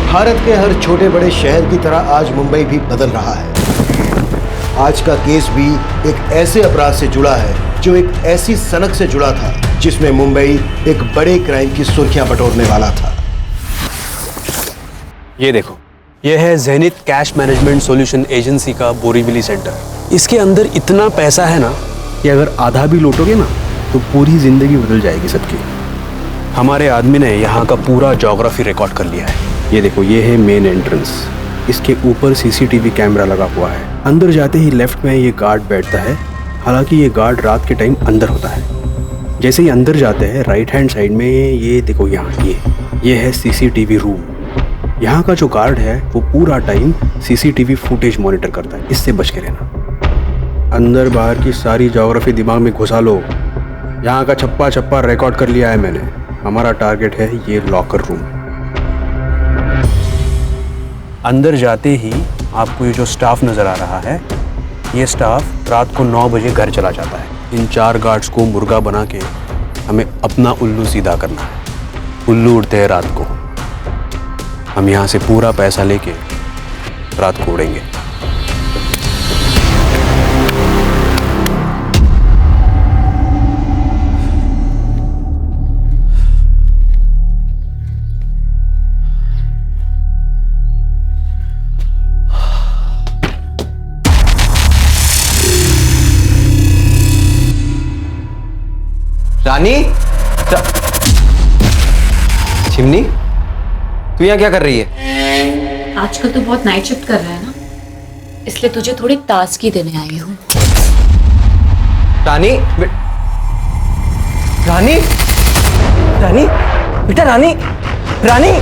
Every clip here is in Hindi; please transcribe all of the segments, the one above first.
भारत के हर छोटे बड़े शहर की तरह आज मुंबई भी बदल रहा है। आज का केस भी एक ऐसे अपराध से जुड़ा है जो एक ऐसी सनक से जुड़ा था जिसमें मुंबई एक बड़े क्राइम की सुर्खियां बटोरने वाला था। ये देखो, ये है Zenith cash management solution agency का बोरीवली सेंटर। इसके अंदर इतना पैसा है ना कि अगर आधा भी लूटोगे ना तो पूरी जिंदगी बदल जाएगी सबकी। हमारे आदमी ने यहाँ का पूरा ज्योग्राफी रिकॉर्ड कर लिया है। ये देखो, ये है मेन एंट्रेंस। इसके ऊपर सीसीटीवी कैमरा लगा हुआ है। अंदर जाते ही लेफ्ट में ये गार्ड बैठता है। हालांकि ये गार्ड रात के टाइम अंदर होता है। जैसे ही अंदर जाते हैं राइट हैंड साइड में ये देखो, यहाँ ये है सीसीटीवी रूम। यहाँ का जो गार्ड है वो पूरा टाइम सीसीटीवी फुटेज मॉनिटर करता है। इससे बच के रहना। अंदर बाहर की सारी ज्योग्राफी दिमाग में घुसा लो। यहाँ का छप्पा छप्पा रिकॉर्ड कर लिया है मैंने। हमारा टारगेट है ये लॉकर रूम। अंदर जाते ही आपको ये जो स्टाफ नजर आ रहा है, ये स्टाफ रात को 9 बजे घर चला जाता है। इन 4 गार्ड्स को मुर्गा बना के हमें अपना उल्लू सीधा करना है। उल्लू उड़ते हैं रात को, हम यहाँ से पूरा पैसा लेके रात को उड़ेंगे। रानी, चिमनी, तू यहाँ क्या कर रही है? आजकल तो बहुत नाइट शिफ्ट कर रहा है ना, इसलिए तुझे थोड़ी ताजगी देने आई हूँ। रानी, रानी, रानी, बेटा रानी, रानी,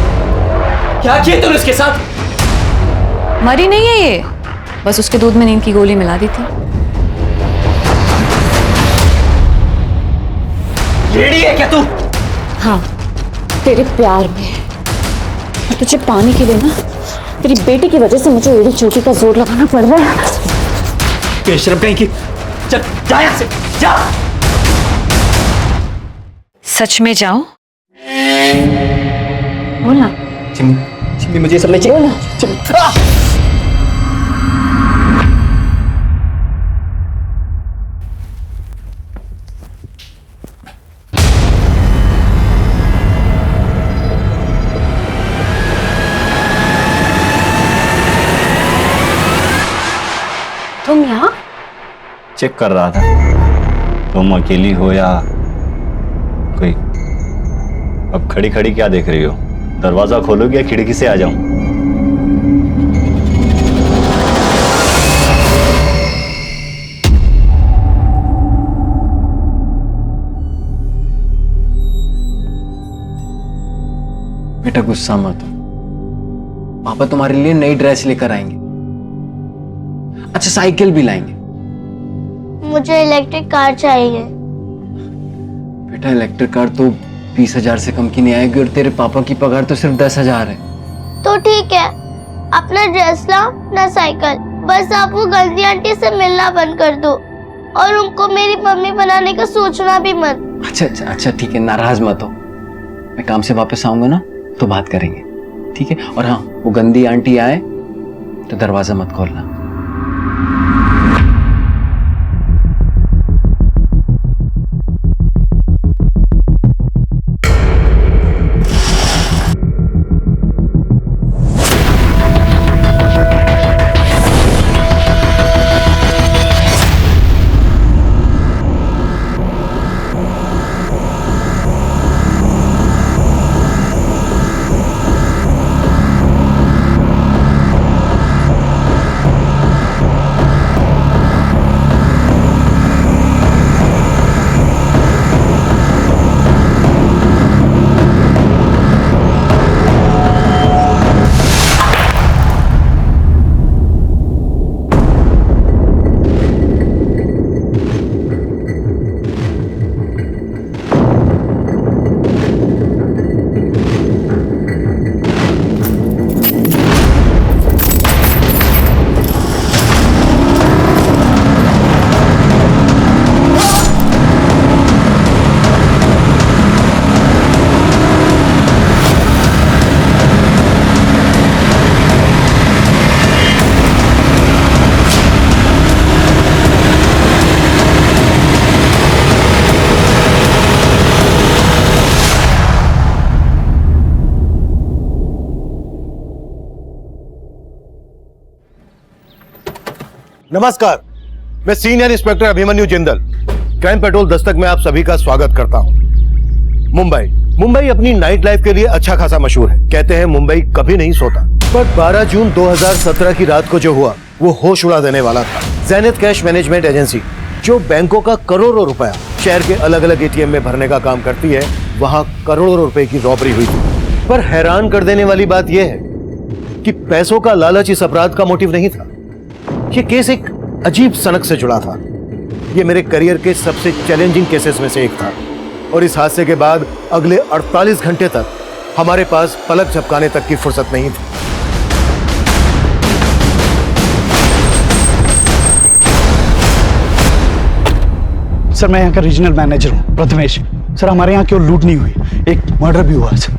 क्या किया तूने उसके साथ? मरी नहीं है ये, बस उसके दूध में नींद की गोली मिला दी थी। रेडी है क्या तू? हाँ, तेरे प्यार में। और तुझे पाने के लिए ना तेरी बेटी की वजह से मुझे एड़ी चोटी का जोर लगाना पड़ रहा है। बेशरम कहीं की, चल जा यहाँ से, जा। सच में जाऊं? बोलना। चिमनी, मुझे सब नहीं चाहिए। तुम यहाँ? चेक कर रहा था तुम अकेली हो या कोई। अब खड़ी खड़ी क्या देख रही हो? दरवाजा खोलोगे या खिड़की से आ जाऊं? बेटा गुस्सा मत हो, पापा तुम्हारे लिए नई ड्रेस लेकर आएंगे। अच्छा, साइकिल भी लाएंगे। मुझे इलेक्ट्रिक कार चाहिए। बेटा इलेक्ट्रिक कार तो 20,000 से कम की नहीं आएगी और तेरे पापा की पगार तो सिर्फ 10,000 है। तो ठीक है, अपना ड्रेस लाओ ना साइकिल। बस आप वो गंदी आंटी से मिलना बंद कर दो और उनको मेरी मम्मी बनाने का सोचना भी मत। अच्छा ठीक है, नाराज मत हो। मैं काम से वापस आऊंगा ना तो बात करेंगे, ठीक है? और हाँ, वो गंदी आंटी आए तो दरवाजा मत खोलना। नमस्कार, मैं senior inspector Abhimanyu Jindal, crime petrol Dastak में आप सभी का स्वागत करता हूं। मुंबई अपनी नाइट लाइफ के लिए अच्छा खासा मशहूर है। कहते हैं मुंबई कभी नहीं सोता, पर 12 जून 2017 की रात को जो हुआ वो होश उड़ा देने वाला था। ज़ेनिथ कैश मैनेजमेंट एजेंसी, जो बैंकों का करोड़ों रुपया शहर के अलग अलग एटीएम में भरने का काम करती है, वहां करोड़ों रुपए की रॉबरी हुई थी। पर हैरान कर देने वाली बात यह है कि पैसों का लालच इस अपराध का मोटिव नहीं था। ये केस एक अजीब सनक से जुड़ा था। ये मेरे करियर के सबसे चैलेंजिंग केसेस में से एक था, और इस हादसे के बाद अगले 48 घंटे तक हमारे पास पलक झपकाने तक की फुर्सत नहीं थी। सर, मैं यहाँ का रीजनल मैनेजर हूँ, प्रथमेश। सर, हमारे यहाँ क्यों लूट नहीं हुई, एक मर्डर भी हुआ सर।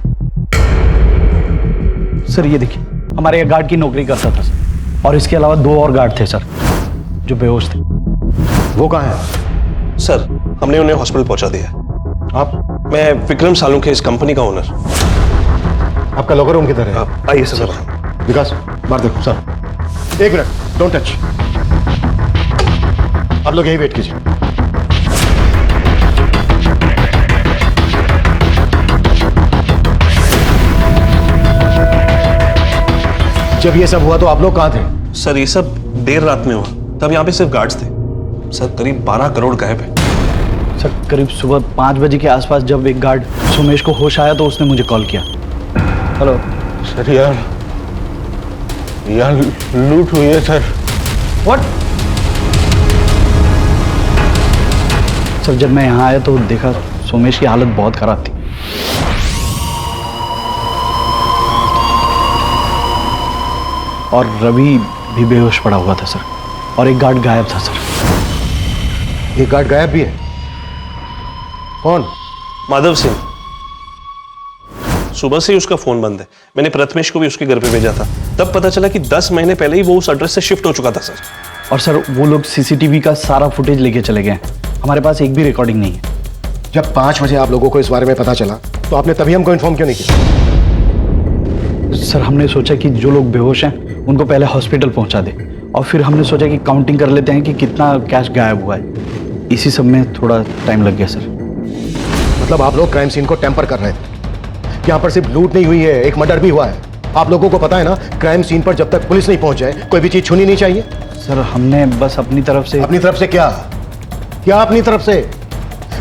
सर ये देखिए, हमारे यहाँ गार्ड की नौकरी करता था सर, और इसके अलावा 2 और गार्ड थे सर जो बेहोश थे। वो कहाँ है? सर, हमने उन्हें हॉस्पिटल पहुंचा दिया है। आप? मैं विक्रम सालुंखे, इस कंपनी का ओनर। आपका लॉकर रूम किधर है? आइए सर। विकास, बाहर देखो सर। 1 minute, don't touch. आप लोग यहीं वेट कीजिए। जब ये सब हुआ तो आप लोग कहाँ थे? सर, ये सब देर रात में हुआ, तब यहाँ पे सिर्फ गार्ड्स थे। सर, करीब 12 करोड़ गायब है। सर, करीब सुबह 5 बजे के आसपास जब एक गार्ड सुमेश को होश आया तो उसने मुझे कॉल किया। हेलो सर, यार लूट हुई है सर। व्हाट? सर, जब मैं यहाँ आया तो देखा सोमेश की हालत बहुत खराब थी। और रवि भी बेहोश पड़ा हुआ था सर, और एक गार्ड गायब था सर। एक गार्ड गायब भी है? कौन? माधव सिंह। सुबह से ही उसका फोन बंद है। मैंने प्रथमेश को भी उसके घर पे भेजा था, तब पता चला कि 10 महीने पहले ही वो उस एड्रेस से शिफ्ट हो चुका था सर। और सर, वो लोग सीसीटीवी का सारा फुटेज लेके चले गए। हमारे पास एक भी रिकॉर्डिंग नहीं है। जब 5 बजे आप लोगों को इस बारे में पता चला तो आपने तभी हमको इन्फॉर्म क्यों नहीं किया? सर, हमने सोचा कि जो लोग बेहोश हैं उनको पहले हॉस्पिटल पहुंचा दे, और फिर हमने सोचा कि काउंटिंग कर लेते हैं कि कितना कैश गायब हुआ है। इसी सब में थोड़ा टाइम लग गया सर। मतलब आप लोग क्राइम सीन को टेम्पर कर रहे थे। यहाँ पर सिर्फ लूट नहीं हुई है, एक मर्डर भी हुआ है। आप लोगों को पता है ना, क्राइम सीन पर जब तक पुलिस नहीं पहुंच जाए कोई भी चीज छूनी नहीं चाहिए। सर, हमने बस अपनी तरफ से। अपनी तरफ से क्या? क्या अपनी तरफ से?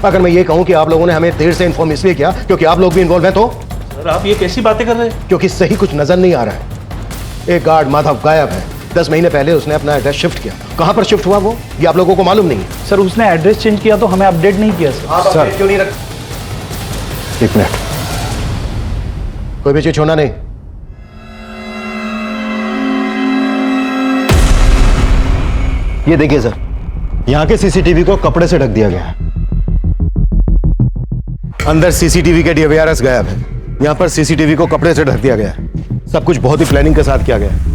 अगर मैं ये कहूं कि आप लोगों ने हमें देर से इन्फॉर्म इसलिए किया क्योंकि आप लोग भी इन्वॉल्व हैं तो? सर, आप ये कैसी बातें कर रहे हैं? क्योंकि सही कुछ नजर नहीं आ रहा है। एक गार्ड माधव गायब है। 10 महीने पहले उसने अपना एड्रेस शिफ्ट किया। कहां पर शिफ्ट हुआ वो, ये आप लोगों को मालूम नहीं है। सर, उसने एड्रेस चेंज किया तो हमें अपडेट नहीं किया सर। सर क्यों नहीं रख? 1 मिनट, कोई भी चीज छोड़ना नहीं। ये देखिए सर, यहां के सीसीटीवी को कपड़े से ढक दिया गया है। अंदर सीसीटीवी के DVRs गायब है। यहां पर सीसीटीवी को कपड़े से ढक दिया गया है। सब कुछ बहुत ही प्लानिंग के साथ किया गया है।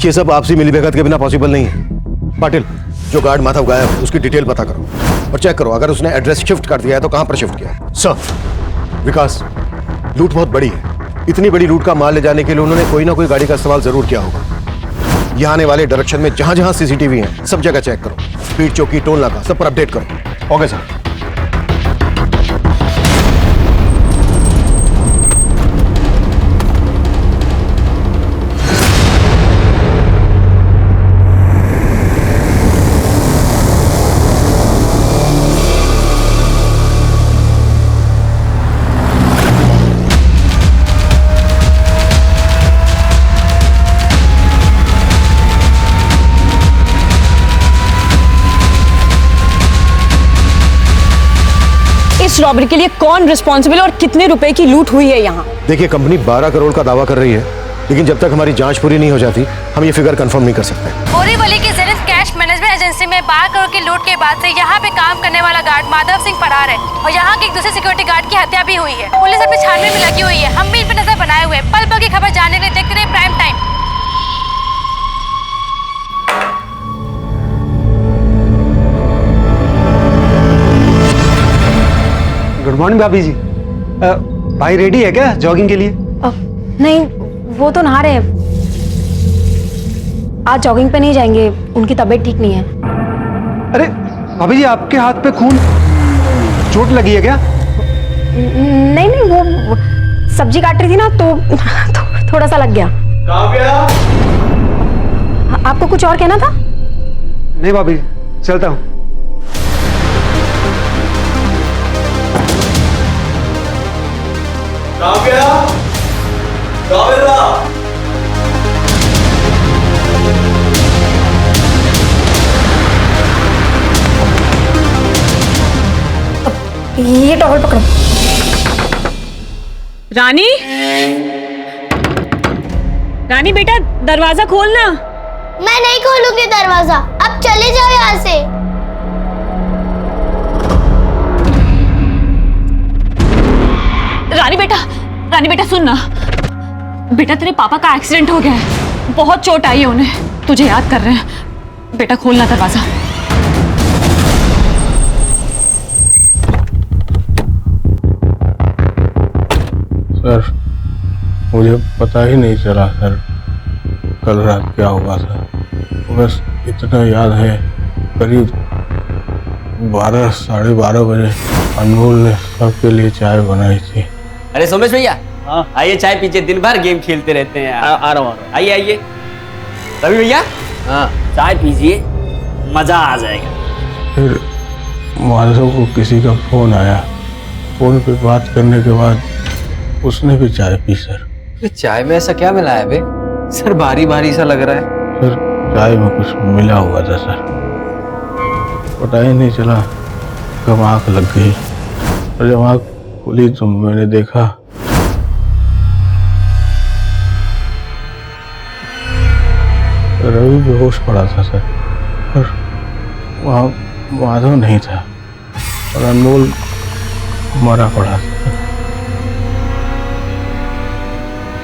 ये सब आपसी मिलीभगत के बिना पॉसिबल नहीं है। पाटिल, जो गार्ड माधव गायब है उसकी डिटेल पता करो और चेक करो, अगर उसने एड्रेस शिफ्ट कर दिया है तो कहां पर शिफ्ट किया है। सर, विकास, लूट बहुत बड़ी है। इतनी बड़ी लूट का माल ले जाने के लिए उन्होंने कोई ना कोई गाड़ी का इस्तेमाल जरूर किया होगा। यहाँ आने वाले डायरेक्शन में जहां जहां सीसीटीवी है सब जगह चेक करो। स्पीड चौकी, टोल नाका, सब पर अपडेट करो। Okay sir. इस रॉबरी के लिए कौन रिस्पॉन्सिबल और कितने रुपए की लूट हुई है यहाँ? देखिए, कंपनी 12 करोड़ का दावा कर रही है, लेकिन जब तक हमारी जांच पूरी नहीं हो जाती हम ये फिगर कंफर्म नहीं कर सकते। बोरीवली की ज़ेनिथ कैश मैनेजमेंट एजेंसी में 12 करोड़ की लूट के बाद से यहाँ पे काम करने वाला गार्ड माधव सिंह फरार है, और यहाँ के एक दूसरे सिक्योरिटी गार्ड की हत्या भी हुई है। पुलिस अपनी छानबीन में लगी हुई है। हम भी इन पर नजर बनाए हुए, पल पल की खबर जानने के लिए देखते रहे प्राइम टाइम। गुड मॉर्निंग भाभी जी। भाई रेडी है क्या जॉगिंग के लिए? नहीं, वो तो नहा रहे हैं। आज जॉगिंग पे नहीं जाएंगे, उनकी तबीयत ठीक नहीं है। अरे भाभी जी, आपके हाथ पे खून, चोट लगी है क्या? नहीं नहीं, वो सब्जी काट रही थी ना तो थोड़ा सा लग गया। आपको कुछ और कहना था? नहीं भाभी, चलता हूँ। ये टॉवल पकड़ो। रानी, रानी बेटा दरवाजा खोलना। मैं नहीं खोलूंगी दरवाजा, अब चले जाओ यहाँ से। रानी बेटा सुन ना। बेटा तेरे पापा का एक्सीडेंट हो गया है, बहुत चोट आई है उन्हें, तुझे याद कर रहे हैं। बेटा खोलना दरवाजा। सर, मुझे पता ही नहीं चला सर कल रात क्या हुआ था। बस इतना याद है, करीब 12 साढ़े 12 बजे अनमोल ने सबके लिए चाय बनाई थी। अरे सोमेश भैया, आइए चाय पीजिए, दिन भर गेम खेलते रहते हैं। आ रहा हूँ। आइए आइए। रवि भैया, हाँ चाय पीजिए, मजा आ जाएगा। फिर माधव को किसी का फोन आया, फोन पे बात करने के बाद उसने भी चाय पी सर। चाय में ऐसा क्या मिला है बे? सर भारी भारी सा लग रहा है। सर चाय में कुछ मिला हुआ था सर, पता ही नहीं चला कब आँख लग गई, और जब आँख खुली तो मैंने देखा रवि बेहोश पड़ा था सर, और वहाँ माधव नहीं था, और अनमोल मरा पड़ा था।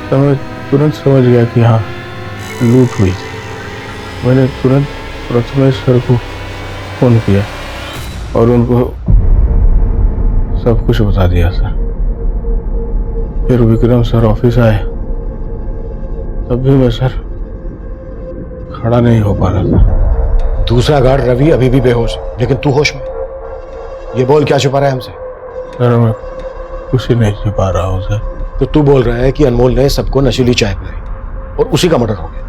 तो मैं तुरंत समझ गया कि हाँ लूट हुई थी। मैंने तुरंत प्रथमेश सर को फोन किया और उनको सब कुछ बता दिया सर। फिर विक्रम सर ऑफिस आए, तब भी मैं सर खड़ा नहीं हो पा रहा था। दूसरा गार्ड रवि अभी भी बेहोश, लेकिन तू होश में। ये बोल, क्या छुपा रहा है हमसे? सर मैं कुछ नहीं छुपा रहा हूँ सर। तो तू बोल रहा है कि अनमोल ने सबको नशीली चाय पिलाई और उसी का मर्डर हो गया,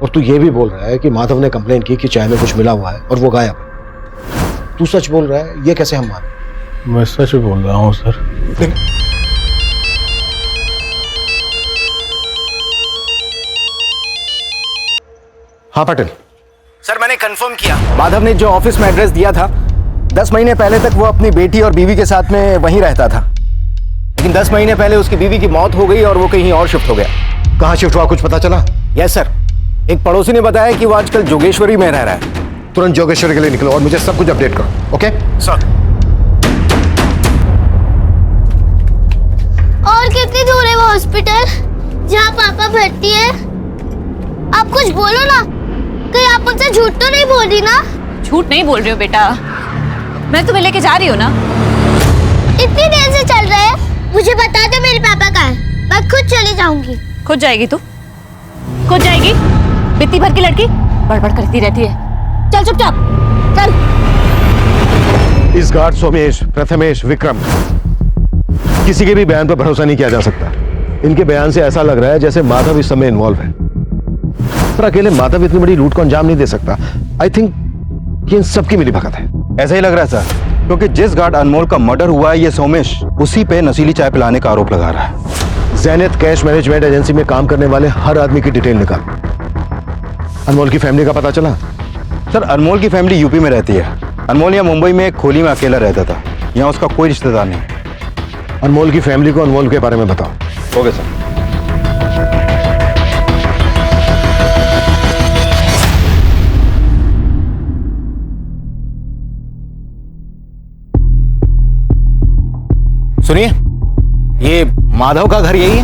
और तू ये भी बोल रहा है कि माधव ने कंप्लेन की कि चाय में कुछ मिला हुआ है और वो गायब है। तू सच बोल रहा है, ये कैसे हम माने? मैं सच बोल रहा हूँ सर। हाँ पटेल सर, मैंने कंफर्म किया, माधव ने जो ऑफिस में एड्रेस दिया था 10 महीने पहले तक वो अपनी बेटी और बीवी के साथ में वहीं रहता था, लेकिन 10 महीने पहले उसकी बीवी की मौत हो गई और वो कहीं और शिफ्ट हो गया। कहाँ शिफ्ट हुआ, कुछ पता चला? यस सर, एक पड़ोसी ने बताया कि वो आजकल जोगेश्वरी में रह रहा है। तुरंत जोगेश्वरी के लिए निकलो और मुझे सब कुछ अपडेट करो। Okay sir. और कितनी दूर है वो हॉस्पिटल जहाँ पापा भर्ती है? आप कुछ बोलो ना, कहीं आप मुझसे झूठ तो नहीं बोल रही ना? झूठ नहीं बोल रही हो बेटा, मैं तुम्हें लेके जा रही हूँ ना। इतनी देर से चल रहे हैं, मुझे बता दो मेरे पापा कहाँ है, मैं खुद चली जाऊंगी। खुद जाएगी तू? खुद जाएगी? बित्ती भर की लड़की बड़बड़ करती रहती है। चल चुपचाप चल। इस गार्ड सोमेश, प्रथमेश, विक्रम, किसी के भी बयान पर भरोसा नहीं किया जा सकता। इनके बयान से ऐसा लग रहा है जैसे माधव इस समय इन्वॉल्व है, पर अकेले माधव इतनी बड़ी लूट को अंजाम नहीं दे सकता। आई थिंक ये इन सबकी मिली भगत है। ऐसा ही लग रहा है सर, क्योंकि जिस गार्ड अनमोल का मर्डर हुआ है, ये सोमेश उसी पे नशीली चाय पिलाने का आरोप लगा रहा है। ज़ेनिथ कैश मैनेजमेंट एजेंसी में काम करने वाले हर आदमी की डिटेल निकाल। अनमोल की फैमिली का पता चला? सर अनमोल की फैमिली यूपी में रहती है। अनमोल यहाँ मुंबई में एक खोली में अकेला रहता था, यहाँ उसका कोई रिश्तेदार नहीं है। अनमोल की फैमिली को अनमोल के बारे में बताओ। Okay sir. सुनिए, ये माधव का घर यही है?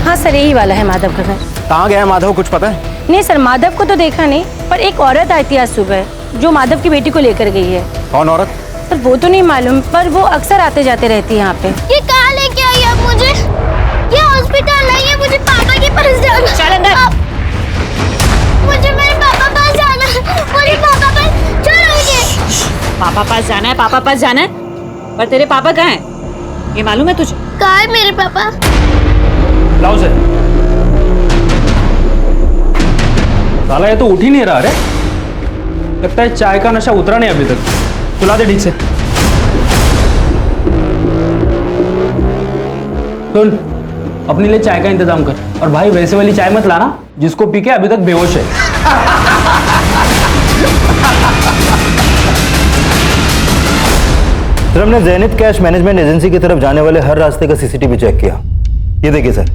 हाँ सर, यही वाला है माधव का घर। कहाँ गया है माधव, कुछ पता है? नहीं सर, माधव को तो देखा नहीं, पर एक औरत आई थी आज सुबह जो माधव की बेटी को लेकर गई है। कौन औरत? सर वो तो नहीं मालूम, पर वो अक्सर आते जाते रहती है यहाँ पे। ये कहाँ लेके आई आप मुझे? ये हॉस्पिटल नहीं है, मुझे पापा के पास जाना। चल अंदर। पापा पास जाना है, पापा पास जाना है। पर तेरे पापा कहाँ हैं? ये मालूम है तुझे? कहाँ है मेरे पापा? लाओ से। साला ये तो उठ ही नहीं रहा रे। लगता है चाय का नशा उतरा नहीं अभी तक। सुला दे ठीक से। सुन, अपने लिए चाय का इंतजाम कर। और भाई वैसे वाली चाय मत लाना जिसको पी के अभी तक बेहोश है। सर, हमने ज़ेनिथ कैश मैनेजमेंट एजेंसी की तरफ जाने वाले हर रास्ते का सीसीटीवी चेक किया। ये देखिए सर,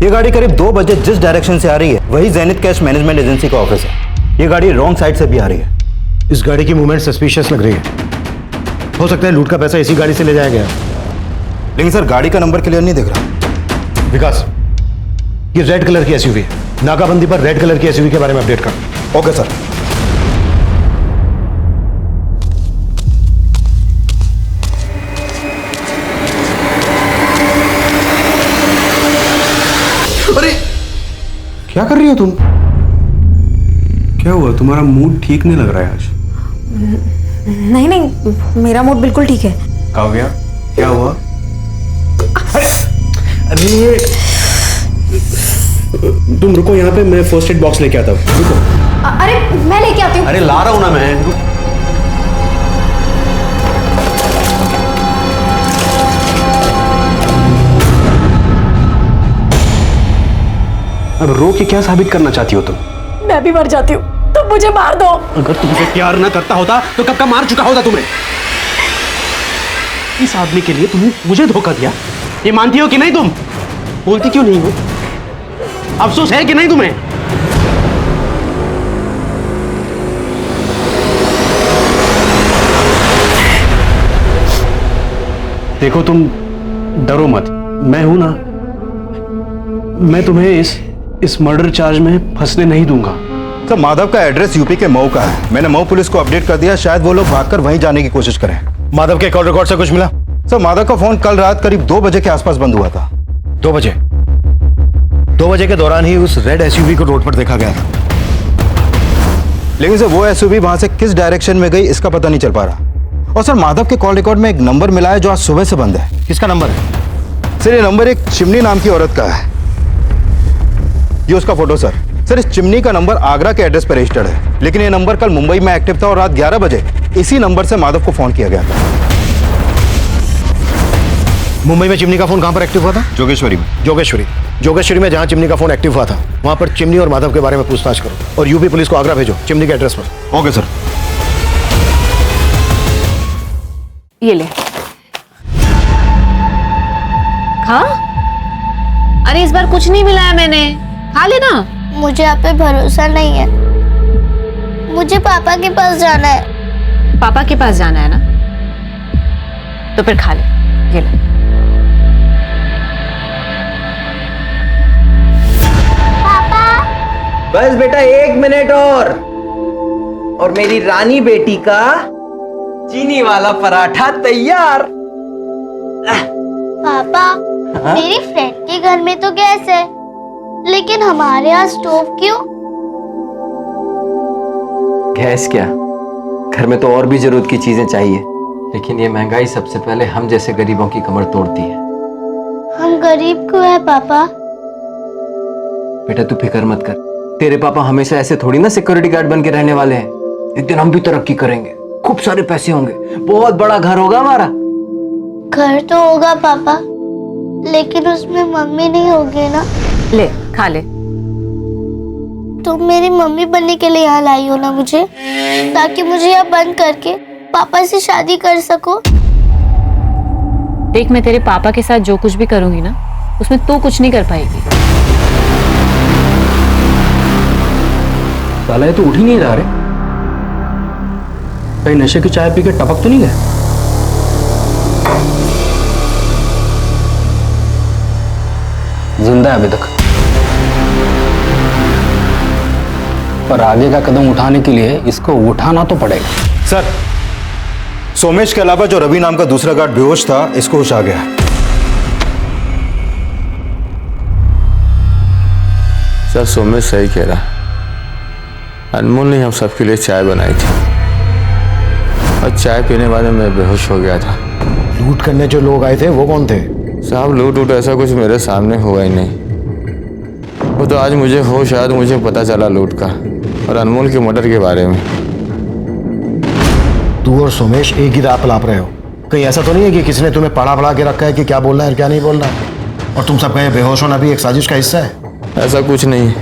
ये गाड़ी करीब 2 बजे जिस डायरेक्शन से आ रही है वही ज़ेनिथ कैश मैनेजमेंट एजेंसी का ऑफिस है। ये गाड़ी रॉन्ग साइड से भी आ रही है। इस गाड़ी की मूवमेंट सस्पिशियस लग रही है। हो सकता है लूट का पैसा इसी गाड़ी से ले जाया गया। लेकिन सर गाड़ी का नंबर क्लियर नहीं दिख रहा। विकास, ये रेड कलर की एसयूवी है। नाकाबंदी पर रेड कलर की एसयूवी के बारे में अपडेट कर। Okay sir. अरे क्या कर रही हो तुम? क्या हुआ? तुम्हारा मूड ठीक नहीं लग रहा है आज। नहीं नहीं, मेरा मूड बिल्कुल ठीक है। काव्या, क्या हुआ? अरे तुम रुको यहाँ पे, मैं फर्स्ट एड बॉक्स लेके आता हूँ। रुको। अरे मैं लेके आती हूँ। अरे ला रहा हूँ ना मैं। अब रो के क्या साबित करना चाहती हो तुम? मैं भी मर जाती हूँ, तुम मुझे मार दो। अगर तुमसे प्यार ना करता होता तो कब का मार चुका होता तुम्हें। इस आदमी के लिए तुमने मुझे धोखा दिया, ये मानती हो कि नहीं? तुम बोलती क्यों नहीं हो? अफसोस है कि नहीं तुम्हें? देखो तुम डरो मत, मैं हूं ना। मैं तुम्हें इस मर्डर चार्ज में फंसने नहीं दूंगा। सर, माधव का एड्रेस यूपी के मऊ का है। मैंने मऊ पुलिस को अपडेट कर दिया, शायद वो लोग भागकर वहीं जाने की कोशिश करें। माधव के कॉल रिकॉर्ड से कुछ मिला? सर, माधव का फोन कल रात करीब 2 बजे के आसपास बंद हुआ था। 2 बजे? 2 बजे के दौरान ही उस रेड एसयूवी को रोड पर देखा गया था। लेकिन सर वो एसयूवी वहां से किस डायरेक्शन में गई इसका पता नहीं चल पा रहा। और सर माधव के कॉल रिकॉर्ड में एक नंबर मिला है जो आज सुबह से बंद है। किसका नंबर है? सर ये नंबर एक चिमनी नाम की औरत का है। ये उसका फोटो सर। सर इस चिमनी का नंबर आगरा के एड्रेस पर रजिस्टर्ड है, लेकिन ये नंबर कल मुंबई में एक्टिव था और रात 11 बजे इसी नंबर से माधव को फोन किया गया था। मुंबई में चिमनी का फोन कहां पर एक्टिव हुआ था? जोगेश्वरी में। जोगेश्वरी में जहां चिमनी का फोन एक्टिव हुआ था वहां पर चिमनी और माधव के बारे में पूछताछ करो और यूपी पुलिस को आगरा भेजो चिमनी के एड्रेस पर। Okay sir. ये ले खा। अरे इस बार कुछ नहीं मिलाया मैंने, खा लेना। मुझे आप पे भरोसा नहीं है, मुझे पापा के पास जाना है। पापा के पास जाना है ना, तो फिर खा ले। ये ले। बस बेटा 1 मिनट और मेरी रानी बेटी का चीनी वाला पराठा तैयार। पापा, मेरी फ्रेंड के घर में तो गैस है, लेकिन हमारे यहाँ स्टोव क्यों? गैस क्या, घर में तो और भी जरूरत की चीजें चाहिए, लेकिन ये महंगाई सबसे पहले हम जैसे गरीबों की कमर तोड़ती है। हम गरीब क्यों है पापा? बेटा तू फिक्र मत कर, तेरे पापा हमेशा ऐसे थोड़ी ना सिक्योरिटी गार्ड बन के रहने वाले हैं। एक दिन हम भी तरक्की करेंगे, खूब सारे पैसे होंगे, बहुत बड़ा घर होगा हमारा। घर तो होगा पापा, लेकिन उसमें मम्मी नहीं होगी ना। ले खा ले। तुम मेरी मम्मी बनने के लिए यहाँ लाई हो ना मुझे, ताकि मुझे यहाँ बंद करके पापा से शादी कर सको। देख मैं तेरे पापा के साथ जो कुछ भी करूंगी ना, उसमें तू कुछ नहीं कर पाएगी। साला ये तो उठ ही नहीं रहा रे। कहीं नशे की चाय पी के टपक तो नहीं गया? जिंदा है अभी तक, पर आगे का कदम उठाने के लिए इसको उठाना तो पड़ेगा। सर सोमेश के अलावा जो रवि नाम का दूसरा गार्ड बेहोश था, इसको होश आ गया। सर सोमेश सही कह रहा, अनमोल ने हम सबके लिए चाय बनाई थी और चाय पीने वाले मैं बेहोश हो गया था। लूट करने जो लोग आए थे वो कौन थे? साहब लूट ऐसा कुछ मेरे सामने हुआ ही नहीं। वो तो आज मुझे होश आया तो मुझे पता चला लूट का और अनमोल के मर्डर के बारे में। तू और सोमेश एक ही रात लाप रहे हो, कहीं ऐसा तो नहीं है कि किसी ने तुम्हें पढ़ा के रखा है कि क्या बोलना है और क्या नहीं बोलना, और तुम सबका ये बेहोश होना भी एक साजिश का हिस्सा है? ऐसा कुछ नहीं,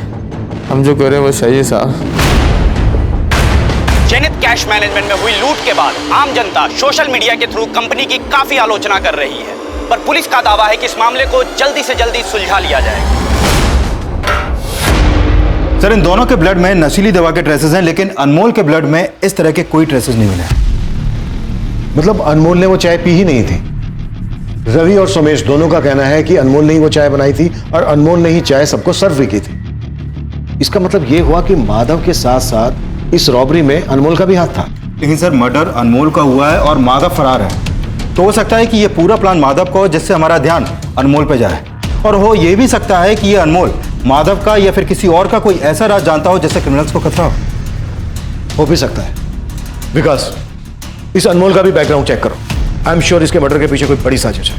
हम जो करें वो सही है साहब। जेनिथ कैश मैनेजमेंट में हुई लूट के बाद आम जनता सोशल मीडिया के थ्रू कंपनी की काफी आलोचना कर रही है, पर पुलिस का दावा है कि इस मामले को जल्दी से जल्दी सुलझा लिया जाएगा। सर, इन दोनों के ब्लड में नशीली दवा के ट्रेसेस हैं, लेकिन अनमोल के ब्लड में इस तरह के कोई ट्रेसेस नहीं मिले। मतलब अनमोल ने वो चाय पी ही नहीं थी? रवि और सोमेश दोनों का कहना है कि अनमोल ने ही वो चाय बनाई थी और अनमोल ने ही चाय सबको सर्व भी की थी। इसका मतलब ये हुआ कि माधव के साथ साथ इस रॉबरी में अनमोल का भी हाथ था। लेकिन सर, मर्डर अनमोल का हुआ है और माधव फरार है, तो हो सकता है कि ये पूरा प्लान माधव का हो जिससे हमारा ध्यान अनमोल पे जाए, और हो ये भी सकता है कि ये अनमोल माधव का या फिर किसी और का कोई ऐसा राज जानता हो जिससे क्रिमिनल्स को खतरा हो भी सकता है। विकास, इस अनमोल का भी बैकग्राउंड चेक करो। आई एम श्योर इसके मर्डर के पीछे कोई बड़ी साजिश है।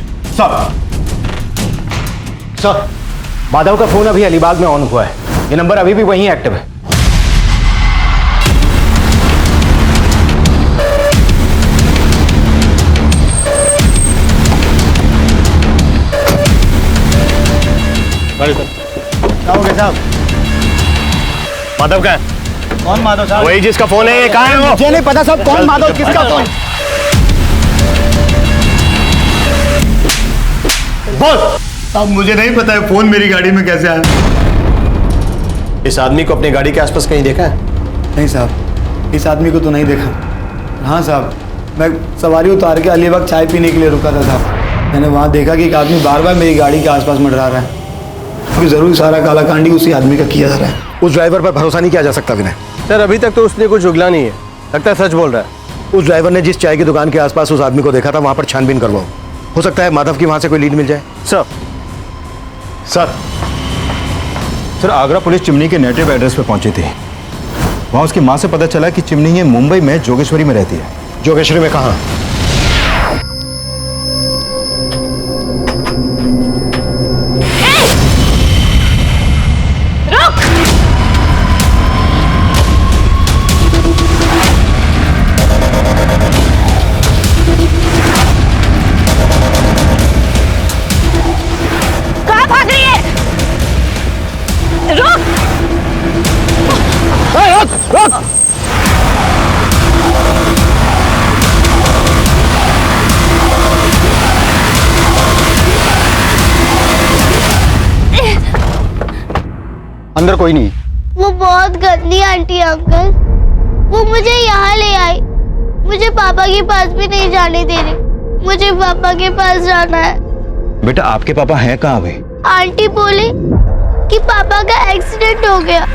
सर, माधव का फोन अभी अलीबाग में ऑन हुआ है, ये नंबर अभी भी वहीं एक्टिव है। क्या हो गया साहब? माधव का है? कौन माधव साहब? वही जिसका फोन है, कहाँ है वो? मुझे नहीं पता साहब, कौन माधव, किसका फोन? बोल। अब मुझे नहीं पता है फोन मेरी गाड़ी में कैसे आया। इस आदमी को अपनी गाड़ी के आसपास कहीं देखा है? नहीं साहब, इस आदमी को तो नहीं देखा। हाँ साहब, मैं सवारी उतार के अलीबाग चाय पीने के लिए रुका था साहब। मैंने वहाँ देखा कि एक आदमी बार बार मेरी गाड़ी के आसपास मंडरा रहा है। अभी जरूर सारा कालाकांडी उसी आदमी का किया जा रहा है। उस ड्राइवर पर भरोसा नहीं किया जा सकता विनय। सर, अभी तक तो उसने कुछ उगला नहीं है, लगता है सच बोल रहा है। उस ड्राइवर ने जिस चाय की दुकान के आसपास उस आदमी को देखा था वहां पर छानबीन करवाओ, हो सकता है माधव की वहां से कोई लीड मिल जाए। सर, आगरा पुलिस चिमनी के नेटिव एड्रेस पे पहुंची थी। वहां उसकी मां से पता चला कि चिमनी ये मुंबई में जोगेश्वरी में रहती है। जोगेश्वरी में कहाँ? अंदर कोई नहीं। वो बहुत गंदी आंटी है अंकल, वो मुझे यहाँ ले आई, मुझे पापा के पास भी नहीं जाने दे रही। मुझे पापा के पास जाना है। बेटा, आपके पापा हैं कहाँ अभी? आंटी बोली कि पापा का एक्सीडेंट हो गया।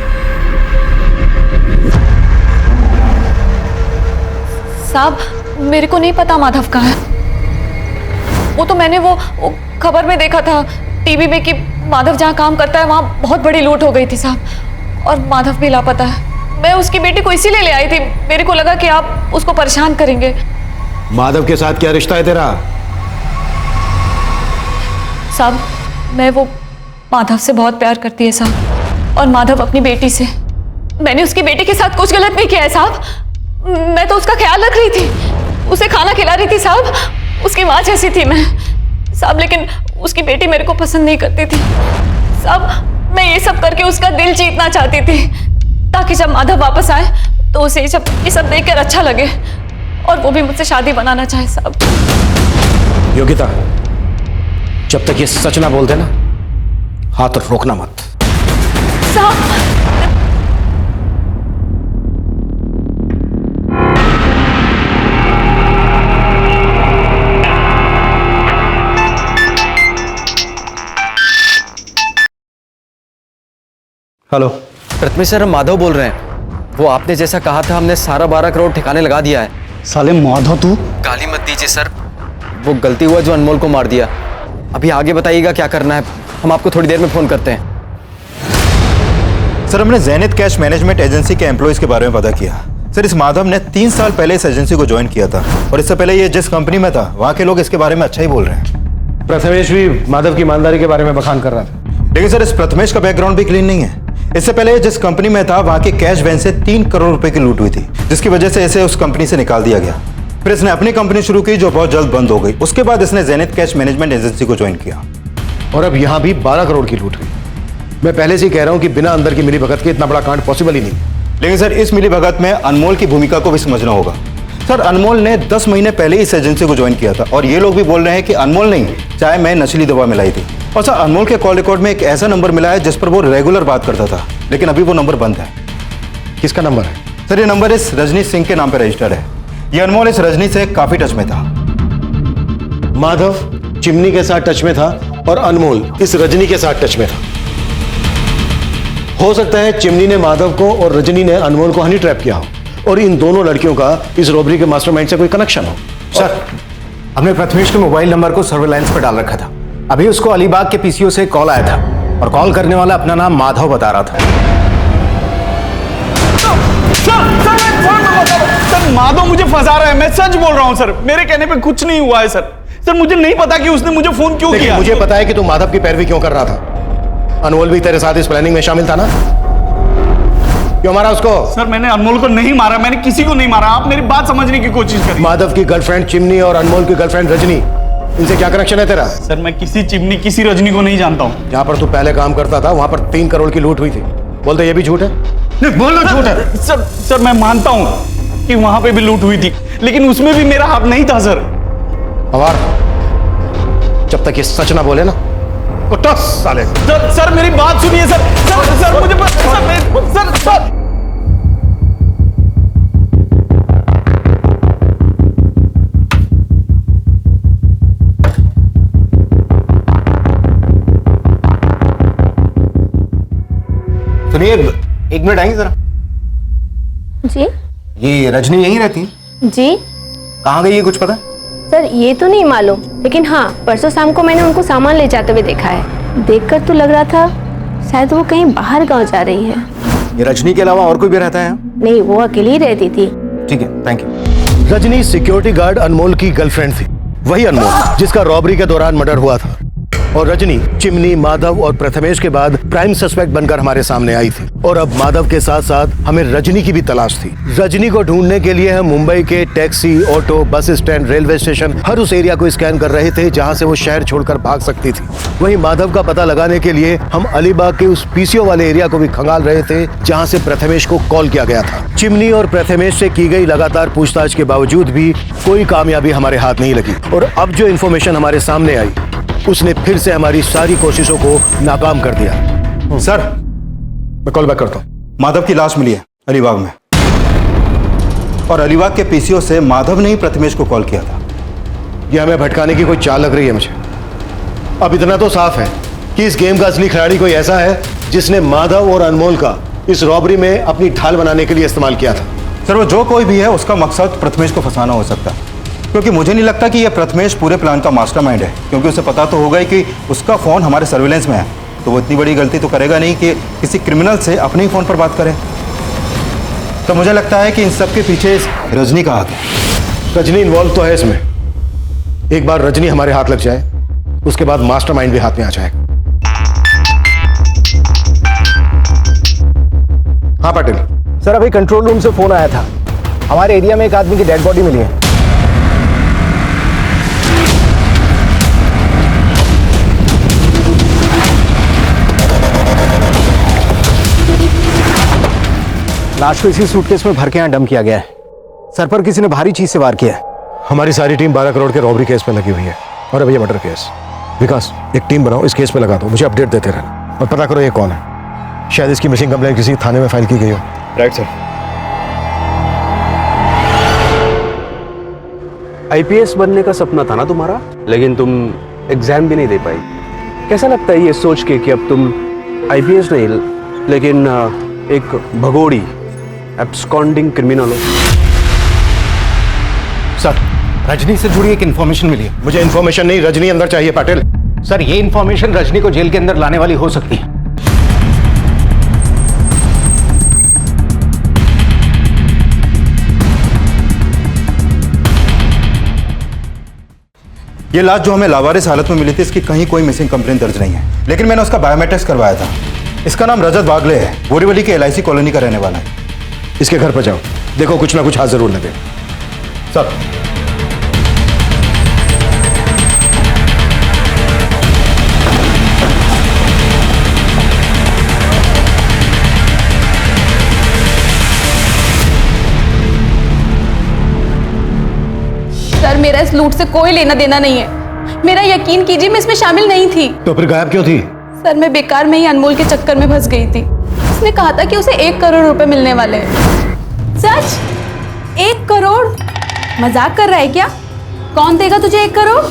साहब, मेरे को नहीं पता माधव कहाँ है। वो तो मैंने वो खबर में देखा था टीवी में कि माधव जहाँ काम करता है वहाँ बहुत बड़ी लूट हो गई थी साहब, और माधव भी लापता है। मैं उसकी बेटी को इसीलिए ले आई थी, मेरे को लगा कि आप उसको परेशान करेंगे। माधव के साथ क्या रिश्ता है तेरा? साहब, मैं वो माधव से बहुत प्यार करती है साहब, और माधव अपनी बेटी से। मैंने उसकी बेटी के साथ कुछ गलत नहीं किया है साहब। मैं तो उसका ख्याल रख रही थी, उसे खाना खिला रही थी साहब, उसकी माँ जैसी थी मैं साहब। लेकिन उसकी बेटी मेरे को पसंद नहीं करती थी साहब। मैं ये सब करके उसका दिल जीतना चाहती थी, ताकि जब माधव वापस आए तो उसे ये सब देखकर अच्छा लगे, और वो भी मुझसे शादी बनाना चाहे साहब। योगिता, जब तक ये सच ना बोल देना, हाथ रोकना मत। साहब, हेलो प्रथमेश सर, हम माधव बोल रहे हैं। वो आपने जैसा कहा था, हमने सारा 12 करोड़ ठिकाने लगा दिया है। साले माधव, तू गाली मत दीजिए सर, वो गलती हुआ जो अनमोल को मार दिया। अभी आगे बताइएगा क्या करना है, हम आपको थोड़ी देर में फोन करते हैं। सर, हमने जेनिथ कैश मैनेजमेंट एजेंसी के एम्प्लॉयज के बारे में पता किया। सर इस माधव ने 3 साल पहले इस एजेंसी को ज्वाइन किया था और इससे पहले ये जिस कंपनी में था वहां के लोग इसके बारे में अच्छा ही बोल रहे हैं। प्रथमेश भी माधव की ईमानदारी के बारे में बखान कर रहा था। लेकिन सर इस प्रथमेश का बैकग्राउंड भी क्लीन नहीं है। इससे पहले जिस कंपनी में था वहां के कैश वैन से 3 करोड़ रुपए की लूट हुई थी, जिसकी वजह से इसे उस कंपनी से निकाल दिया गया। फिर इसने अपनी कंपनी शुरू की जो बहुत जल्द बंद हो गई। उसके बाद इसने ज़ेनिथ कैश मैनेजमेंट एजेंसी को ज्वाइन किया और अब यहां भी 12 करोड़ की लूट हुई। मैं पहले से ही कह रहा हूं कि बिना अंदर की मिलीभगत के इतना बड़ा कांड पॉसिबल ही नहीं। लेकिन सर इस मिलीभगत में अनमोल की भूमिका को भी समझना होगा। सर अनमोल ने 10 महीने पहले इस एजेंसी को ज्वाइन किया था और ये लोग भी बोल रहे हैं कि अनमोल नहीं, चाहे मैं नशीली दवा मिलाई थी। और सर अनमोल के कॉल रिकॉर्ड में एक ऐसा नंबर मिला है जिस पर वो रेगुलर बात करता था, लेकिन अभी वो नंबर बंद है। किसका नंबर है? सर ये नंबर इस रजनी सिंह के नाम पर रजिस्टर्ड है। ये अनमोल इस रजनी से काफी टच में था। माधव चिमनी के साथ टच में था और अनमोल इस रजनी के साथ टच में था। हो सकता है चिमनी ने माधव को और रजनी ने अनमोल को हनी ट्रैप किया हो और इन दोनों लड़कियों का इस रॉबरी के मास्टरमाइंड से कोई कनेक्शन हो। सर हमने प्रथमेश के मोबाइल नंबर को सर्वेलांस पर डाल रखा था। अभी उसको अलीबाग के पीसीओ से कॉल आया था और कॉल करने वाला अपना नाम माधव बता रहा था। सर माधव मुझे फंसा रहा है, मैं सच बोल रहा हूं सर, मेरे कहने पे कुछ नहीं हुआ है सर। सर मुझे नहीं पता कि उसने मुझे फोन क्यों किया। मुझे पता है कि तू माधव की पैरवी क्यों कर रहा था। अनमोल भी तेरे साथ इस प्लानिंग में शामिल था ना? क्यों मारा उसको? सर मैंने अनमोल को नहीं मारा, मैंने किसी को नहीं मारा। आप मेरी बात समझने की कोशिश करिए। माधव की गर्लफ्रेंड चिमनी और अनमोल की गर्लफ्रेंड रजनी, इनसे क्या कनेक्शन है तेरा? सर मैं किसी चिमनी किसी रजनी को नहीं जानता हूँ। जहाँ पर तू पहले काम करता था वहां पर 3 करोड़ की लूट हुई थी। बोलते ये भी झूठ है? नहीं बोलो झूठ है। सर मैं मानता हूँ कि वहां पे भी लूट हुई थी, लेकिन उसमें भी मेरा हाथ नहीं था सर। और जब तक ये सच ना बोले ना कुत्ता साले। सर मेरी बात सुनिए सर। सर मुझे सर सुनिए, 1 मिनट आएंगे जरा। जी ये रजनी यहीं रहती है? जी। कहाँ गई है कुछ पता? सर ये तो नहीं मालूम, लेकिन हाँ परसों शाम को मैंने उनको सामान ले जाते हुए देखा है। देखकर तो लग रहा था शायद वो कहीं बाहर गांव जा रही है। ये रजनी के अलावा और कोई भी रहता है? नहीं, वो अकेली ही रहती थी। ठीक है, thank you. Rajni security guard Anmol की गर्लफ्रेंड थी। वही अनमोल जिसका रॉबरी के दौरान मर्डर हुआ था। और रजनी चिमनी, माधव और प्रथमेश के बाद प्राइम सस्पेक्ट बनकर हमारे सामने आई थी। और अब माधव के साथ साथ हमें रजनी की भी तलाश थी। रजनी को ढूंढने के लिए हम मुंबई के taxi, auto, bus stand, railway station, हर उस एरिया को स्कैन कर रहे थे जहां से वो शहर छोड़कर भाग सकती थी। वहीं माधव का पता लगाने के लिए हम अलीबाग के उस पीसीओ वाले एरिया को भी खंगाल रहे थे जहाँ से प्रथमेश को कॉल किया गया था। चिमनी और प्रथमेश से की गई लगातार पूछताछ के बावजूद भी कोई कामयाबी हमारे हाथ नहीं लगी। और अब जो इन्फॉर्मेशन हमारे सामने आई उसने फिर से हमारी सारी कोशिशों को नाकाम कर दिया। सर मैं कॉल बैक करता हूँ। माधव की लाश मिली है अलीबाग में और अलीबाग के पीसीओ से माधव ने ही प्रथमेश को कॉल किया था। यह हमें भटकाने की कोई चाल लग रही है मुझे। अब इतना तो साफ है कि इस गेम का असली खिलाड़ी कोई ऐसा है जिसने माधव और अनमोल का इस रॉबरी में अपनी ढाल बनाने के लिए इस्तेमाल किया था। सर वो जो कोई भी है उसका मकसद प्रथमेश को फंसाना हो सकता है, क्योंकि मुझे नहीं लगता कि यह प्रथमेश पूरे प्लान का मास्टरमाइंड है, क्योंकि उसे पता तो होगा ही कि उसका फोन हमारे सर्विलेंस में है, तो वो इतनी बड़ी गलती तो करेगा नहीं कि किसी क्रिमिनल से अपने ही फोन पर बात करे। तो मुझे लगता है कि इन सब के पीछे रजनी का हाथ है। रजनी इन्वॉल्व तो है इसमें। एक बार रजनी हमारे हाथ लग जाए उसके बाद मास्टरमाइंड भी हाथ में आ जाएगा। हाँ पाटिल सर, अभी कंट्रोल रूम से फोन आया था। हमारे एरिया में एक आदमी की डेड बॉडी मिली है। लाश को इसी सूटकेस में भर के यहाँ डंप किया गया है। सर पर किसी ने भारी चीज से वार किया है। हमारी सारी टीम 12 करोड़ के रॉबरी केस में लगी हुई है और अब ये मर्डर केस। विकास एक टीम बनाओ, इस केस पे लगा दो, मुझे अपडेट देते रहना और पता करो ये कौन है। शायद इसकी मिसिंग कंप्लेंट किसी थाने में फाइल की गई हो। Right sir. आईपीएस बनने का सपना था ना तुम्हारा, लेकिन तुम एग्जाम भी नहीं दे पाई। कैसा लगता है ये सोच के कि अब तुम आईपीएस नहीं लेकिन एक भगोड़ी एब्सकॉन्डिंग क्रिमिनल हो? सर रजनी से जुड़ी एक इन्फॉर्मेशन मिली है। मुझे इन्फॉर्मेशन नहीं, रजनी अंदर चाहिए पाटिल। सर ये इन्फॉर्मेशन रजनी को जेल के अंदर लाने वाली हो सकती है। ये लाश जो हमें लावारिस हालत में मिली थी, इसकी कहीं कोई मिसिंग कंप्लेन दर्ज नहीं है, लेकिन मैंने उसका बायोमेट्रिक्स करवाया था। इसका नाम रजत बागले है, बोरीवली के LIC कॉलोनी का रहने वाला है। इसके घर पर जाओ, देखो कुछ ना कुछ हाथ जरूर लगे। सर, सर मेरा इस लूट से कोई लेना देना नहीं है। मेरा यकीन कीजिए मैं इसमें शामिल नहीं थी। तो फिर गायब क्यों थी? सर मैं बेकार में ही अनमोल के चक्कर में फंस गई थी। उसने कहा था कि उसे 1 करोड़ रुपए मिलने वाले हैं। सच? 1 करोड़? मजाक कर रहा है क्या? कौन देगा तुझे 1 करोड़?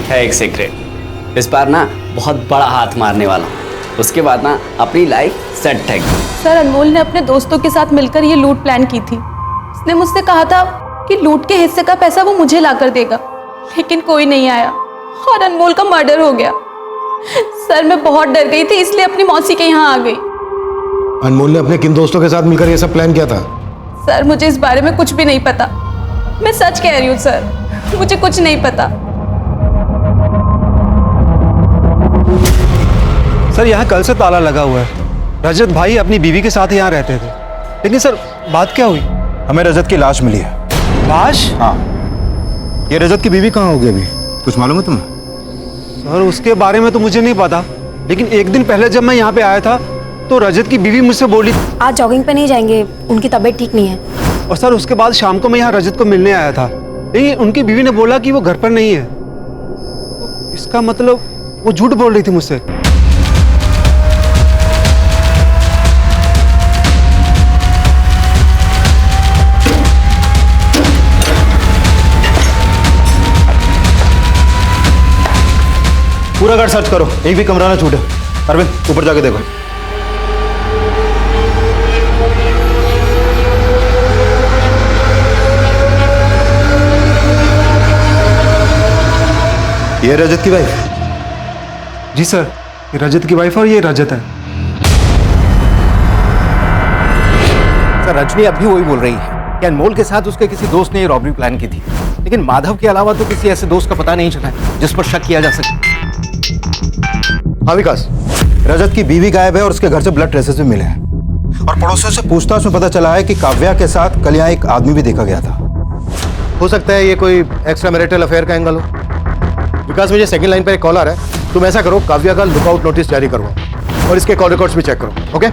है एक सीक्रेट, इस बार ना बहुत बड़ा हाथ मारने वाला हूँ, उसके बाद ना अपनी लाइफ सेट है। सर अनमोल ने अपने दोस्तों के साथ मिलकर ये लूट प्लान की थी। उसने मुझसे कहा था कि लूट के हिस्से का पैसा वो मुझे लाकर देगा, लेकिन कोई नहीं आया और अनमोल का मर्डर हो गया। सर मैं बहुत डर गई थी, इसलिए अपनी मौसी के यहाँ आ गई। अनमोल ने अपने किन दोस्तों के साथ मिलकर ये सब प्लान किया था? सर मुझे इस बारे में कुछ भी नहीं पता, मैं सच कह रही हूँ सर, मुझे कुछ नहीं पता। सर यहाँ कल से ताला लगा हुआ है। रजत भाई अपनी बीवी के साथ यहाँ रहते थे, लेकिन सर बात क्या हुई? हमें रजत की लाश मिली है। लाश? हाँ। ये रजत की बीवी कहाँ होगी अभी, कुछ मालूम है तुम्हें? सर उसके बारे में तो मुझे नहीं पता, लेकिन एक दिन पहले जब मैं यहाँ पे आया था तो रजत की बीवी मुझसे बोली आज जॉगिंग पे नहीं जाएंगे, उनकी तबीयत ठीक नहीं है। और सर उसके बाद शाम को मैं यहाँ रजत को मिलने आया था, लेकिन उनकी बीवी ने बोला कि वो घर पर नहीं है। इसका मतलब वो झूठ बोल रही थी मुझसे। पूरा घर सर्च करो, एक भी कमरा ना छूटे। अरविंद ऊपर जाके देखो। ये रजत की वाइफ? जी सर, ये रजत की वाइफ और ये रजत है। सर रजनी अब भी वही बोल रही है कि अनमोल के साथ उसके किसी दोस्त ने ये रॉबरी प्लान की थी, लेकिन माधव के अलावा तो किसी ऐसे दोस्त का पता नहीं चला है जिस पर शक किया जा सके। हाँ विकास, रजत की बीवी गायब है और उसके घर से ब्लड ट्रेसेस भी मिले हैं, और पड़ोसियों से पूछताछ में पता चला है कि काव्या के साथ कल यहाँ एक आदमी भी देखा गया था। हो सकता है ये कोई एक्स्ट्रा मैरिटल अफेयर का एंगल हो। विकास मुझे सेकंड लाइन पर एक कॉल आ रहा है, तुम ऐसा करो काव्या का लुकआउट नोटिस जारी करवाओ और इसके कॉल रिकॉर्ड्स भी चेक करो। ओके?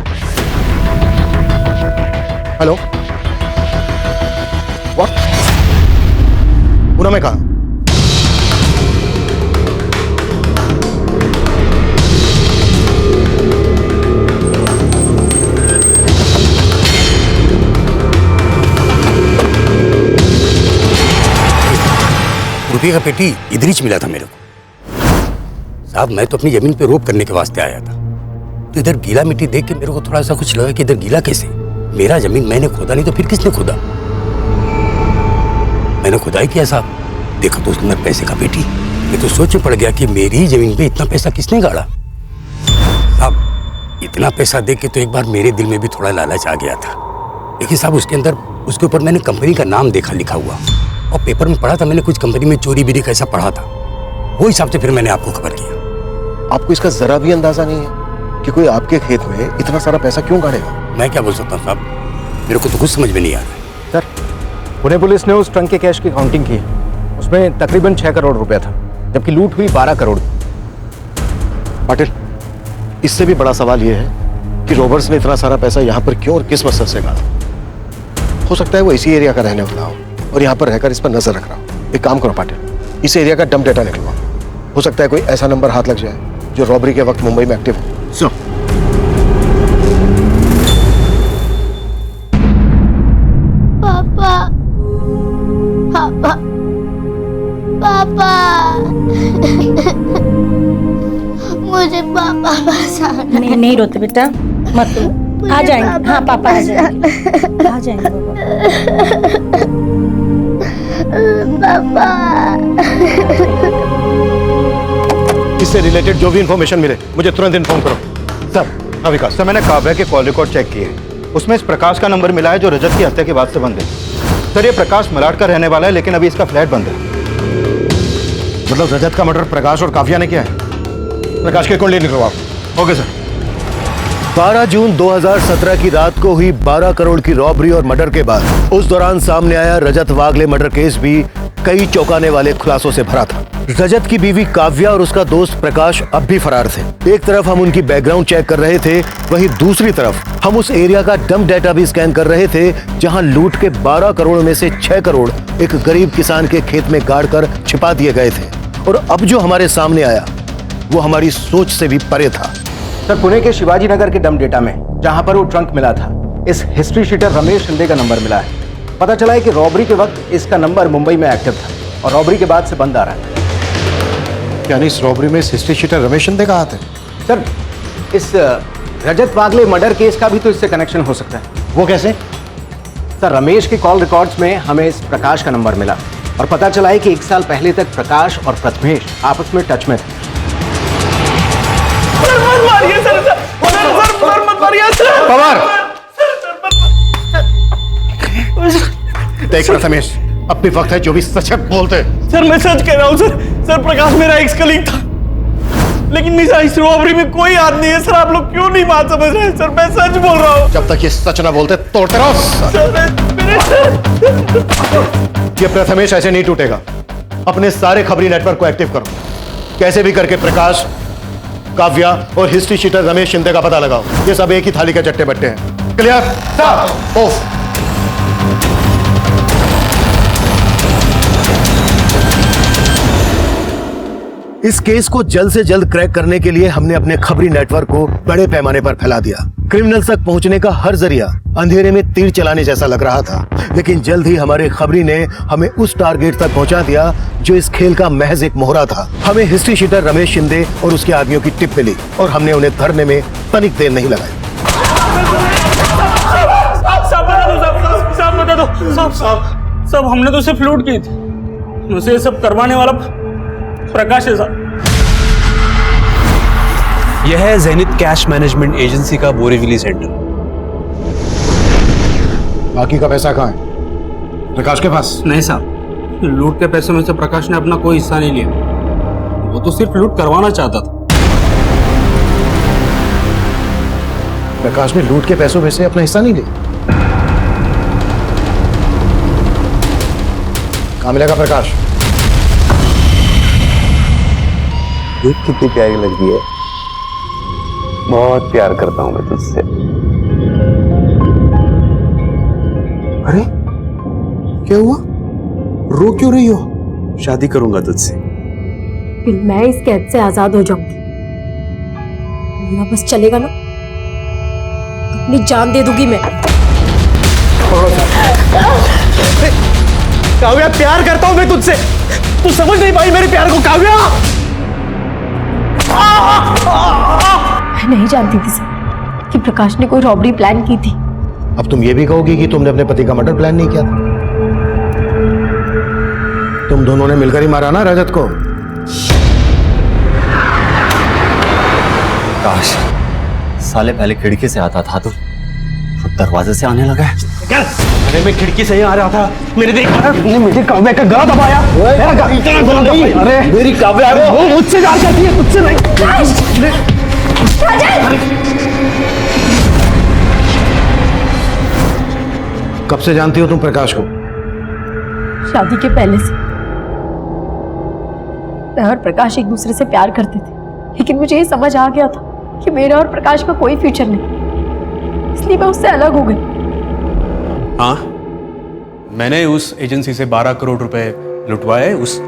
Hello, what? पूनम में कहा? रुपये का पेटी इधर मिला था मेरे को साहब। मैं तो अपनी जमीन पे रोप करने के वास्ते आया था, तो इधर गीला मिट्टी देख के मेरे को थोड़ा सा कुछ लगा कि इधर गीला कैसे? मेरा जमीन मैंने खोदा नहीं तो फिर किसने खोदा? मैंने खुदाई किया साहब, देखा तो उसके अंदर पैसे का पेटी। मैं तो सोच में पड़ गया कि मेरी जमीन पे इतना पैसा किसने गाड़ा। साहब इतना पैसा देख के तो एक बार मेरे दिल में भी थोड़ा लालच आ गया था, लेकिन साहब उसके अंदर उसके ऊपर मैंने कंपनी का नाम देखा लिखा हुआ, और पेपर में पढ़ा था मैंने कुछ कंपनी में चोरी बीरी कैसा पढ़ा था, वो हिसाब से फिर मैंने आपको खबर किया। आपको इसका जरा भी अंदाजा नहीं है कि कोई आपके खेत में इतना सारा पैसा क्यों गाड़ेगा? मैं क्या बोल सकता हूँ साहब, मेरे को तो कुछ समझ में नहीं आ रहा है। सर पुणे पुलिस ने उस ट्रंक के कैश की काउंटिंग की, उसमें तकरीबन 6 करोड़ रुपया था, जबकि लूट हुई 12 करोड़। पाटिल, इससे भी बड़ा सवाल यह है कि रॉबर्स ने इतना सारा पैसा यहाँ पर क्यों और किस मकसद से गाड़ा? हो सकता है वो इसी एरिया का रहने वाला हो और यहाँ पर रहकर इस पर नजर रख रहा हो। एक काम करो पाटिल, इस एरिया का डंप डेटा निकलवाओ, हो सकता है कोई ऐसा नंबर हाथ लग जाए जो रॉबरी के वक्त मुंबई में एक्टिव हो। सुनो, पापा, पापा, पापा, मुझे पापा बचाना। नहीं नहीं रोते बेटा, मत रो, आ जाएंगे। हाँ पापा आ जाएंगे, आ जाएंगे पापा। इससे रिलेटेड जो भी इंफॉर्मेशन मिले मुझे तुरंत इन्फॉर्म करो। सर, हाँ विकास, सर मैंने काव्या के कॉल रिकॉर्ड चेक किए, उसमें इस प्रकाश का नंबर मिला है जो रजत की हत्या के बाद से बंद है। सर ये प्रकाश मलाड का रहने वाला है, लेकिन अभी इसका फ्लैट बंद है। मतलब रजत का मर्डर प्रकाश और काव्या ने किया है? प्रकाश के कॉल ले निकलो आप। Okay sir. 12 जून 2017 की रात को हुई 12 करोड़ की रॉबरी और मर्डर के बाद उस दौरान सामने आया रजत वागले मर्डर केस भी कई चौंकाने वाले खुलासों से भरा था। रजत की बीवी काव्या और उसका दोस्त प्रकाश अब भी फरार थे। एक तरफ हम उनकी बैकग्राउंड चेक कर रहे थे, वहीं दूसरी तरफ हम उस एरिया का डंप डेटा भी स्कैन कर रहे थे जहां लूट के 12 करोड़ में से 6 करोड़ एक गरीब किसान के खेत में गाड़ कर छिपा दिए गए थे। और अब जो हमारे सामने आया वो हमारी सोच से भी परे था। सर, पुणे के शिवाजी नगर के डंप डेटा में जहां पर वो ट्रंक मिला था, इस हिस्ट्री शीटर रमेश शिंदे का नंबर मिला है। पता चला है कि रॉबरी के वक्त इसका नंबर मुंबई में एक्टिव था और रॉबरी के बाद से बंद आ रहा है। यानी इस रॉबरी में इस हिस्ट्री शीटर रमेश शिंदे का हाथ है? सर, इस रजत वागले मर्डर केस का भी तो इससे कनेक्शन हो सकता है। वो कैसे? सर, रमेश के कॉल रिकॉर्ड्स में हमें इस प्रकाश का नंबर मिला और पता चला है कि 1 साल पहले तक प्रकाश और प्रथमेश आपस में टच में थे। पवार! देख प्रथमेश, अब भी वक्त है जो भी सच बोलते। सर मैं सच कह रहा हूँ सर। सर प्रकाश मेरा एक्स कलीग था, लेकिन इस रॉबरी में कोई हाथ नहीं है। सर आप लोग क्यों नहीं बात समझ रहे हैं? सर मैं सच बोल रहा हूँ। जब तक ये सच ना बोलते तोड़ते रहो। ये प्रथमेश ऐसे नहीं टूटेगा। अपने सारे खबरी नेटवर्क को एक्टिव करो। कैसे भी करके प्रकाश, काव्या और हिस्ट्री शीटर रमेश शिंदे का पता लगाओ। ये सब एक ही थाली के चट्टे बट्टे हैं। क्लियर? ऑफ। इस केस को जल्द से जल्द क्रैक करने के लिए हमने अपने खबरी नेटवर्क को बड़े पैमाने पर फैला दिया। क्रिमिनल्स तक पहुंचने का हर जरिया अंधेरे में तीर चलाने जैसा लग रहा था, लेकिन जल्द ही हमारे खबरी ने हमें उस टारगेट तक पहुंचा दिया जो इस खेल का महज एक मोहरा था। हमें हिस्ट्री शीटर रमेश शिंदे और उसके आदमियों की टिप मिली और हमने उन्हें धरने में तनिक देर नहीं लगाई। साहब हमने तो सिर्फ लूट की थी, मुझे ये सब करवाने वाला प्रकाश है साहब। यह है ज़ेनिथ कैश मैनेजमेंट एजेंसी का बोरीवली सेंटर। बाकी का पैसा कहाँ है? प्रकाश के पास? नहीं साहब, लूट के पैसे में से प्रकाश ने अपना कोई हिस्सा नहीं लिया। वो तो सिर्फ लूट करवाना चाहता था। प्रकाश ने लूट के पैसों में से अपना हिस्सा नहीं लिया? कहाँ मिलेगा प्रकाश? देख कितनी प्यारी लड़की है, बहुत प्यार करता हूं मैं तुझसे। अरे क्या हुआ? रो क्यों रही हो? शादी करूंगा तुझसे। फिर मैं इस कैद से आजाद हो जाऊंगी। मेरा बस चलेगा ना तो अपनी जान दे दूंगी मैं। काव्या प्यार करता हूं मैं तुझसे, तू समझ नहीं पाई मेरे प्यार को काव्या। मैं नहीं जानती थी सर कि प्रकाश ने कोई रॉबरी प्लान की थी। अब तुम ये भी कहोगी कि तुमने अपने पति का मर्डर प्लान नहीं किया था? तुम दोनों ने मिलकर ही मारा ना रजत को? काश साले पहले खिड़की से आता था तो दरवाजे से आने लगा है। अरे मैं खिड़की से ही आ रहा था, मेरे देख मुझे काव्या का गला दबाया। मेरा गला नहीं, अरे मेरी काव्या वो मुझसे प्यार करती है, मुझसे नहीं। कब से जानती हो तुम प्रकाश को? शादी के पहले से मैं और प्रकाश एक दूसरे से प्यार करते थे, लेकिन मुझे ये समझ आ गया था कि मेरा और प्रकाश का कोई फ्यूचर नहीं, इसलिए मैं उससे अलग हो गई। हाँ, मैंने उस एजेंसी से 12 करोड़ रुपए लुटवाए, उस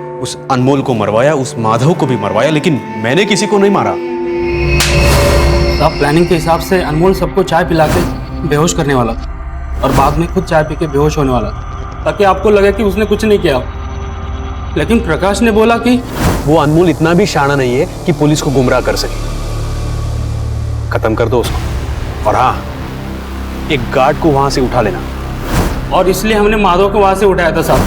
अनमोल को मरवाया, उस माधव को भी मरवाया, लेकिन मैंने किसी को नहीं मारा। आप प्लानिंग के हिसाब से अनमोल सबको चाय पिला के बेहोश करने वाला था और बाद में खुद चाय पी के बेहोश होने वाला था, ताकि आपको लगे कि उसने कुछ नहीं किया। लेकिन प्रकाश ने बोला कि वो अनमोल इतना भी शाना नहीं है कि पुलिस को गुमराह कर सके। खत्म कर दो उसको, और हाँ, एक गार्ड को वहां से उठा लेना। और इसलिए हमने माधव को वहां से उठाया था साहब।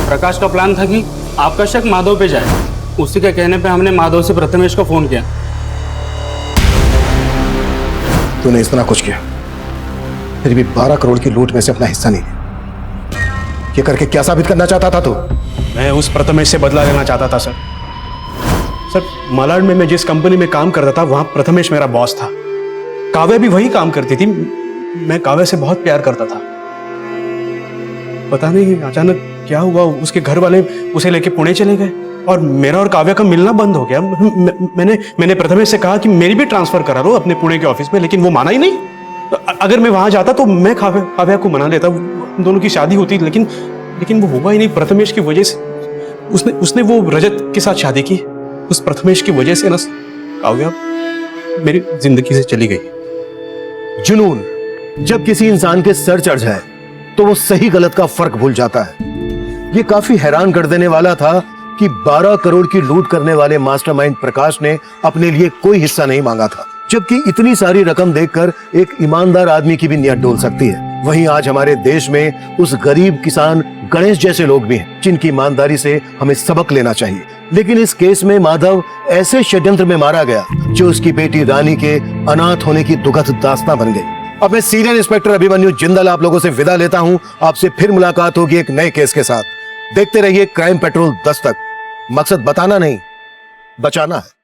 प्रकाश का प्लान था कि आपका शक माधव पे जाए। उसी के कहने पे हमने माधव से प्रथमेश को फोन किया। तूने इतना कुछ किया, फिर भी 12 करोड़ की लूट में से अपना हिस्सा नहीं लिया। ये करके क्या साबित करना चाहता था तू? मैं उस प्रथमेश से बदला लेना चाहता था सर। सर, मालाड में मैं जिस कंपनी में काम करता था वहां प्रथमेश मेरा बॉस था। काव्या भी वही काम करती थी। मैं काव्या से बहुत प्यार करता था। पता नहीं अचानक क्या हुआ, उसके घर वाले उसे लेके पुणे चले गए और मेरा और काव्या का मिलना बंद हो गया। मैंने प्रथमेश से कहा कि मेरी भी ट्रांसफर करा लो अपने पुणे के ऑफिस में, लेकिन वो माना ही नहीं। अगर मैं वहां जाता तो मैं काव्या को मना लेता, दोनों की शादी होती, लेकिन वो हुआ ही नहीं। प्रथमेश की वजह से उसने वो रजत के साथ शादी की। उस प्रथमेश की वजह से ना काव्या मेरी जिंदगी से चली गई। जुनून जब किसी इंसान के सर चढ़ जाए तो वो सही गलत का फर्क भूल जाता है। ये काफी हैरान कर देने वाला था कि 12 करोड़ की लूट करने वाले मास्टरमाइंड प्रकाश ने अपने लिए कोई हिस्सा नहीं मांगा था, जबकि इतनी सारी रकम देखकर एक ईमानदार आदमी की भी नीयत डोल सकती है। वहीं आज हमारे देश में उस गरीब किसान गणेश जैसे लोग भी हैं जिनकी ईमानदारी से हमें सबक लेना चाहिए। लेकिन इस केस में माधव ऐसे षड्यंत्र में मारा गया जो उसकी बेटी रानी के अनाथ होने की दुखद दास्तां बन गई। अब मैं सीनियर इंस्पेक्टर अभिमन्यु जिंदल आप लोगों से विदा लेता हूं। आपसे फिर मुलाकात होगी एक नए केस के साथ। देखते रहिए क्राइम पेट्रोल 10 तक। मकसद बताना नहीं, बचाना है।